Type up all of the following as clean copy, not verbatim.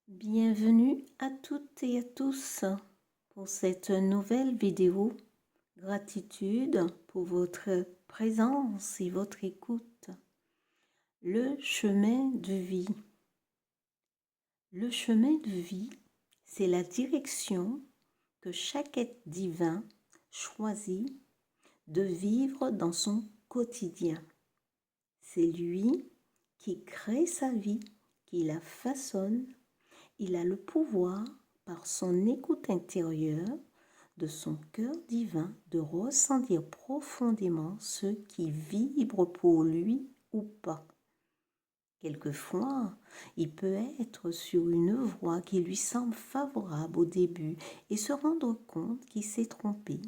Bienvenue à toutes et à tous pour cette nouvelle vidéo. Gratitude pour votre présence et votre écoute. Le chemin de vie. Le chemin de vie, c'est la direction que chaque être divin choisit de vivre dans son quotidien. C'est lui qui crée sa vie, qui la façonne. Il a le pouvoir, par son écoute intérieure, de son cœur divin, de ressentir profondément ce qui vibre pour lui ou pas. Quelquefois, il peut être sur une voie qui lui semble favorable au début et se rendre compte qu'il s'est trompé,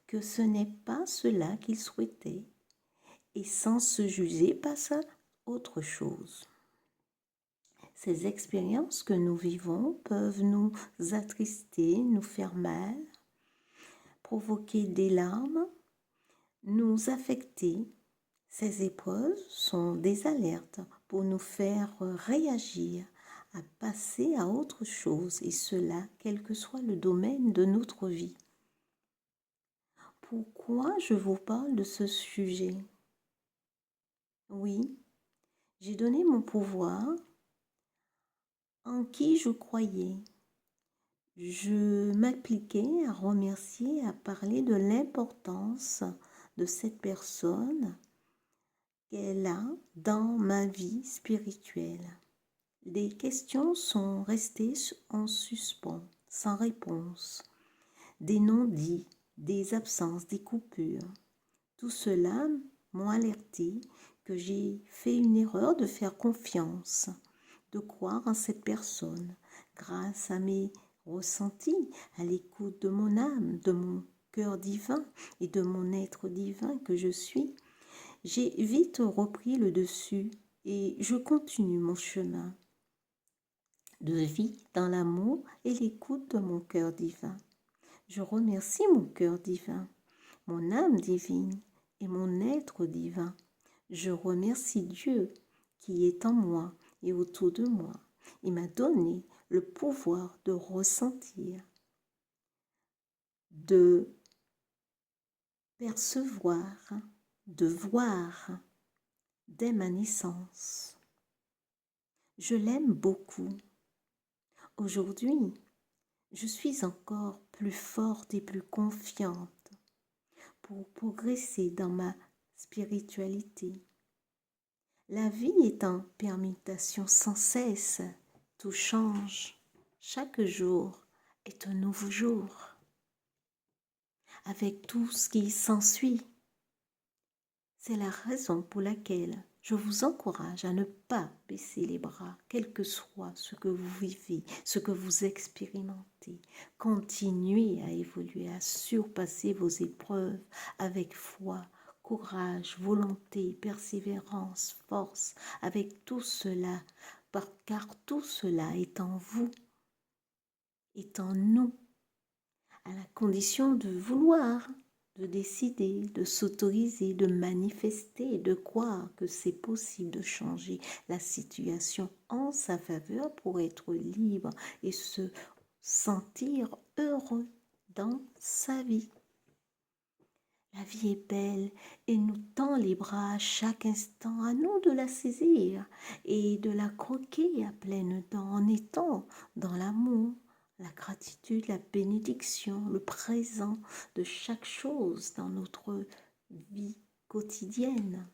que ce n'est pas cela qu'il souhaitait, et sans se juger passe à autre chose. Ces expériences que nous vivons peuvent nous attrister, nous faire mal, provoquer des larmes, nous affecter. Ces épreuves sont des alertes pour nous faire réagir, à passer à autre chose, et cela, quel que soit le domaine de notre vie. Pourquoi je vous parle de ce sujet? Oui, j'ai donné mon pouvoir en qui je croyais. Je m'appliquais à remercier, à parler de l'importance de cette personne qu'elle a dans ma vie spirituelle. Les questions sont restées en suspens, sans réponse. Des non-dits, des absences, des coupures. Tout cela m'ont alerté que j'ai fait une erreur de faire confiance, de croire en cette personne grâce à mes ressentis, à l'écoute de mon âme, de mon cœur divin et de mon être divin que je suis. J'ai vite repris le dessus et je continue mon chemin de vie dans l'amour et l'écoute de mon cœur divin. Je remercie mon cœur divin, mon âme divine et mon être divin. Je remercie Dieu qui est en moi et autour de moi. Il m'a donné le pouvoir de ressentir, de percevoir, de voir dès ma naissance. Je l'aime beaucoup. Aujourd'hui, je suis encore plus forte et plus confiante pour progresser dans ma spiritualité. La vie est en permutation sans cesse, tout change. Chaque jour est un nouveau jour, avec tout ce qui s'ensuit. C'est la raison pour laquelle je vous encourage à ne pas baisser les bras, quel que soit ce que vous vivez, ce que vous expérimentez. Continuez à évoluer, à surpasser vos épreuves avec foi, courage, volonté, persévérance, force, avec tout cela, car tout cela est en vous, est en nous, à la condition de vouloir, de décider, de s'autoriser, de manifester, de croire que c'est possible de changer la situation en sa faveur pour être libre et se sentir heureux dans sa vie. La vie est belle et nous tend les bras à chaque instant, à nous de la saisir et de la croquer à pleines dents en étant dans l'amour, la gratitude, la bénédiction, le présent de chaque chose dans notre vie quotidienne.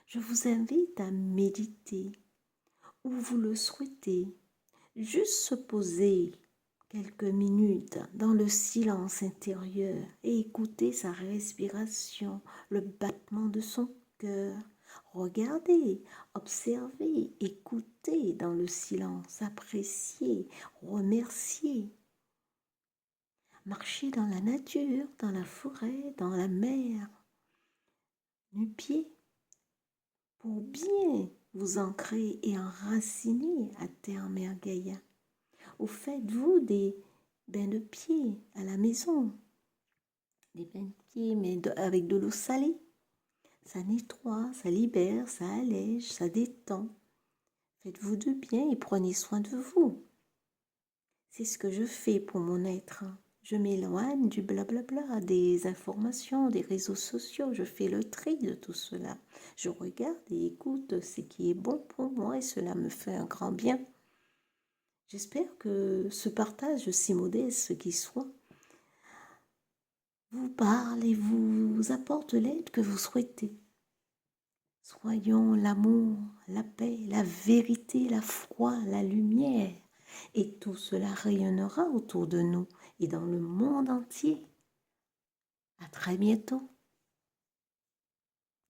Je vous invite à méditer où vous le souhaitez, juste se poser quelques minutes dans le silence intérieur et écouter sa respiration, le battement de son cœur. Regardez, observez, écoutez dans le silence, appréciez, remerciez. Marchez dans la nature, dans la forêt, dans la mer, nu-pieds, pour bien vous ancrer et enraciner à terme et à Gaïa. Ou faites-vous des bains de pieds à la maison, des bains de pieds mais avec de l'eau salée. Ça nettoie, ça libère, ça allège, ça détend. Faites-vous du bien et prenez soin de vous. C'est ce que je fais pour mon être. Je m'éloigne du blablabla, des informations, des réseaux sociaux. Je fais le tri de tout cela. Je regarde et écoute ce qui est bon pour moi et cela me fait un grand bien. J'espère que ce partage, si modeste qu'il soit, vous parle et vous apporte l'aide que vous souhaitez. Soyons l'amour, la paix, la vérité, la foi, la lumière. Et tout cela rayonnera autour de nous et dans le monde entier. À très bientôt.